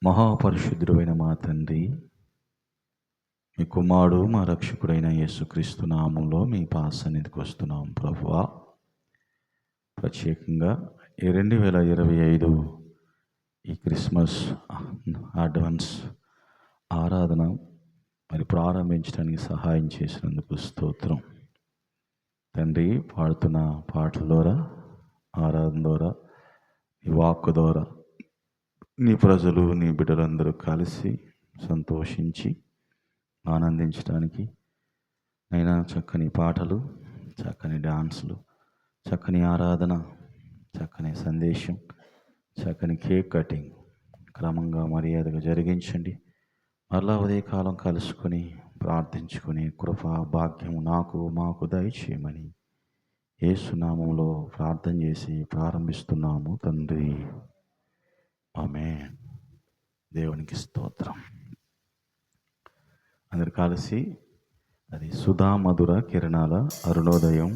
మహాపరిశుద్ధుడైన మా తండ్రి, మీ కుమారుడు మా రక్షకుడైన యేసుక్రీస్తు నామంలో మీ సన్నిధికి వస్తున్నాం ప్రభువా. ప్రత్యేకంగా ఈ 2025 ఈ క్రిస్మస్ అడ్వాన్స్ ఆరాధన ప్రారంభించడానికి సహాయం చేసినందుకు స్తోత్రం తండ్రి. పాడుతున్న పాటల ద్వారా, ఆరాధన ద్వారా, నీ వాక్కు ద్వారా నీ ప్రజలు, నీ బిడ్డలందరూ కలిసి సంతోషించి ఆనందించడానికి అయినా చక్కని పాటలు, చక్కని డాన్సులు, చక్కని ఆరాధన, చక్కని సందేశం, చక్కని కేక్ కటింగ్ క్రమంగా మర్యాదగా జరిగించండి. మరలా ఉదయకాలం కలుసుకొని ప్రార్థించుకుని కృపా భాగ్యం మాకు దయచేయమని యేసు నామములో ప్రార్థన చేసి ప్రారంభిస్తున్నాము తండ్రి. ఆమేన్. దేవునికి స్తోత్రం. అందరు కలిసి అది సుధా మధుర కిరణాల అరుణోదయం,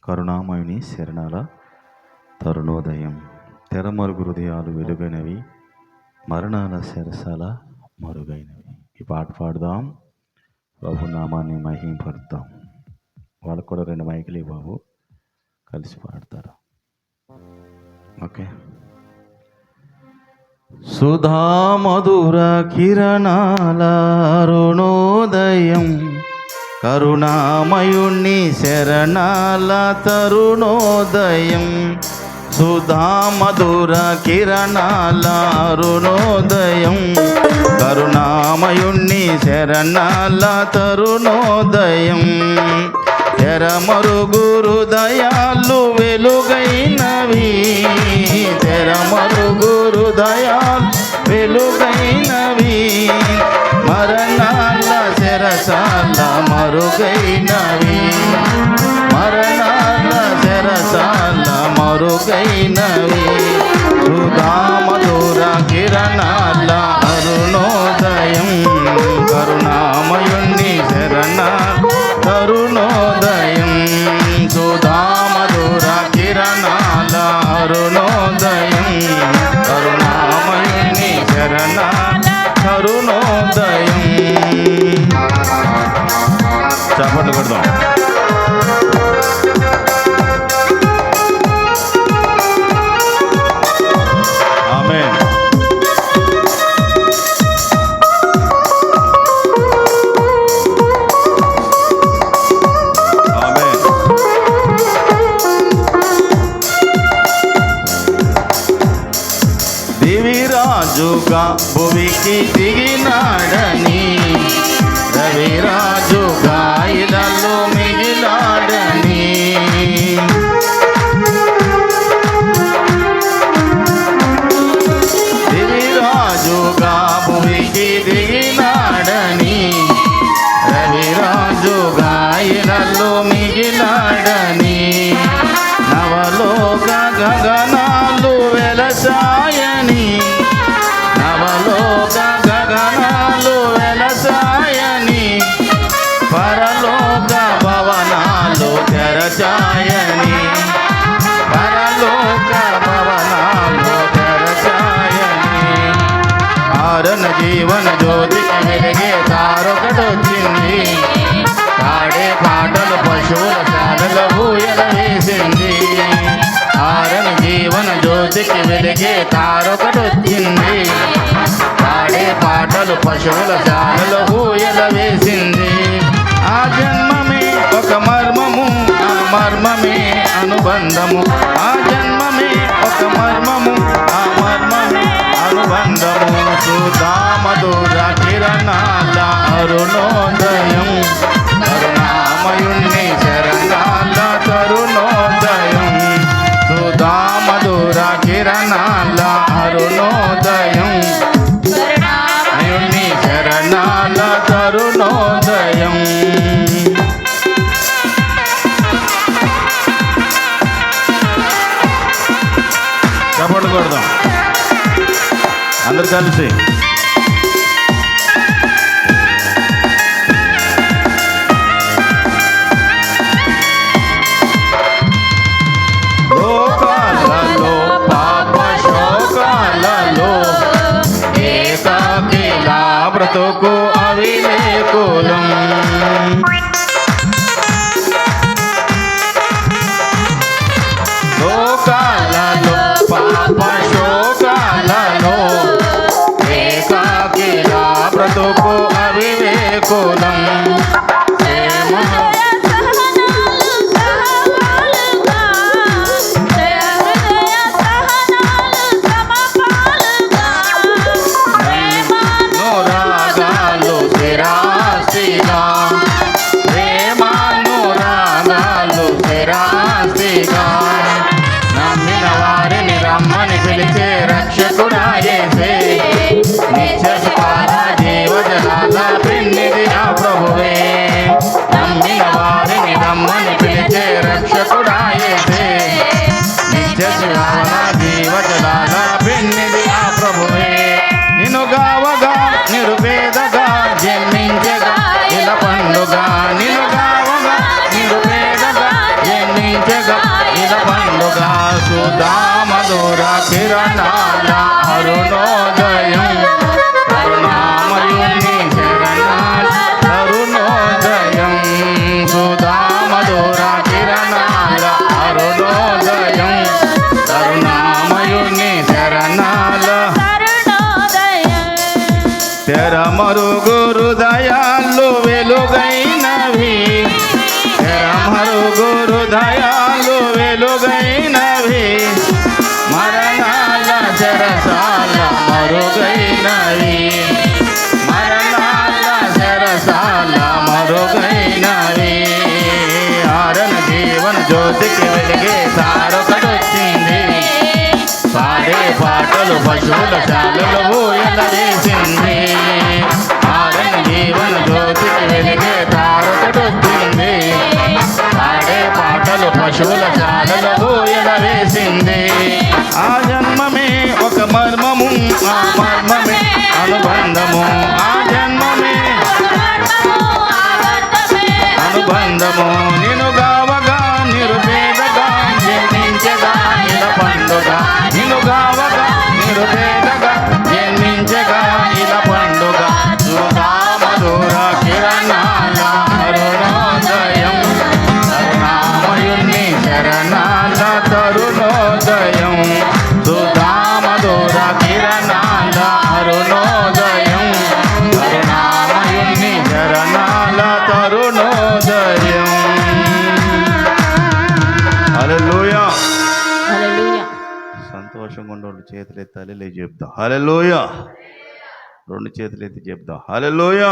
కరుణామయుని శరణాల తరుణోదయం, తెరమరుగు హృదయాలు వెలుగైనవి, మరణాల శరసాల మరుగైనవి. ఈ పాట పాడుదాం, ప్రభు నామాన్ని మహింపరుద్దాం. వాళ్ళకు కూడా 2 మైకులు బాబు, కలిసి పాడతారు. ఓకే. సుధా మధుర కిరణాల అరుణోదయం, కరుణామయుణ్ణి శరణాల తరుణోదయం. సుధా మధుర కిరణాల అరుణోదయం, కరుణామయుణ్ణి శరణాల తరుణోదయం. తెరమరుగు హృదయాలు వెలుగైనవి, తెరమరుగు హృదయాలు వెలుగైనవి, మరణాల శరసాల మరుగైనవి, మరణాల శరసాల మరుగైనవి. సుధా మధుర కిరణాల అరుణోదయం, కరుణామయుణ్ణి శరణ తరుణోదయం. సుధా మధుర కిరణాల అరుణోదయం, కరుణామయుణ్ణి శరణ తరుణోదయం. చప్పట్లు కొడదాం. ఆమేన్. రవిరాజుగా భువికి దిగినాడని, రవిరాజుగా ఇలలో మిగిలాడని, రవిరాజుగా భువికి దిగినాడని, రవిరాజుగా ఇలలో మిగిలాడని. నవలోక గగనాలు వెలసాయని, నవలోక గగనాలు వెలసాయని, పరలోక భవనాలు తెరచాయని, పరలోక భవనాలు తెరచాయని. ఆరణ జీవన జ్యోతికి వెలిగే తారొకటొచ్చింది, పాడే పాటలు పశువుల శాలలో ఊయల వేసింది. ఆరణ జీవన జ్యోతికి వెలిగే తారొకటొచ్చింది, పాడే పాటలు పశువుల శాలలో ఊయల వేసింది. ఆ జన్మమే ఒక మర్మము, ఆ మర్మమే అనుబంధము, ఆ జన్మమే ఒక మర్మము, ఆ మర్మమే అనుబంధము. సుధా మధుర కిరణాల అరుణోదయం, కరుణామయుణ్ణి శరణాల తరుణోదయం. సుధా మధుర కిరణాల అరుణోదయం, కరుణామయుణ్ణి శరణాల తరుణోదయం. చప్పట్లు కొడదాం అందరు కలిసి. లోకాలలో పాప శోకాలలో బ్రతుకు అవివేకులం. లోకాలలో పాప శోకాలలో ఏకాకిలా బ్రతుకు అవివేకులం. నమ్మిన వారిని రమ్మని పిలిచే రక్షకుడాయేసే, నిత్య సుఖాల జీవజలాల పెన్నిది ఆ ప్రభువే. నమ్మిన వారిని రమ్మని పిలిచే రక్షకుడాయేసే, నిత్య సుఖాల జీవజలాల పెన్నిది ఆ ప్రభువే. నిన్ను గావగా నిరుపేదగా జన్మించగా ఇల పండుగ, నిన్ను గావగా నిరుపేదగా జన్మించగా ఇల పండుగ. సుధామధుర కిరణాల అరుణోదయం, కరుణామయుని శరణాల అరుణోదయం. సుధామధుర కిరణాల అరుణోదయం, కరుణామయుని శరణాల తెరమరుగు హృదయాలు వెలుగైనవి, తెరమరుగు హృదయాలు వెలుగైనవి, మరణాల చెరసాల మరుగైనవి, మరణాల చెరసాల మరుగైనవి. ఆరణ జీవన జ్యోతికి వెలిగే తారొకటొచ్చింది, పాడే పాటలు పశువుల శాలలో ఊయల వేసింది. ఆరణ జీవన జ్యోతికి వెలిగే తారొకటొచ్చింది, పాడే పాటలు పశువుల శాలలో ఊయల వేసింది. ఆ జన్మమే ఒక మర్మము, ఆ మర్మమే అనుబంధము, ఆ జన్మమే అనుబంధము. నిన్ను గావగా నిరుపేదగా జన్మించగా ఇల పండుగ, నిన్ను గావగా నిరుపేదగా జన్మించగా ఇల పండుగ. సుధామధుర కిరణాల అరుణోదయం, కరుణామయుని శరణాల తరుణోదయం. సుధామధుర కిరణాల అరుణోదయం, కరుణామయుని శరణాల తరుణోదయం. హల్లెలూయా. సంతోషంగా ఉండేవాళ్ళు చేతులు ఎత్తాలి, లే చెప్తాం హల్లెలూయా. రెండు చేతులు ఎత్తి చెప్తాం హల్లెలూయా.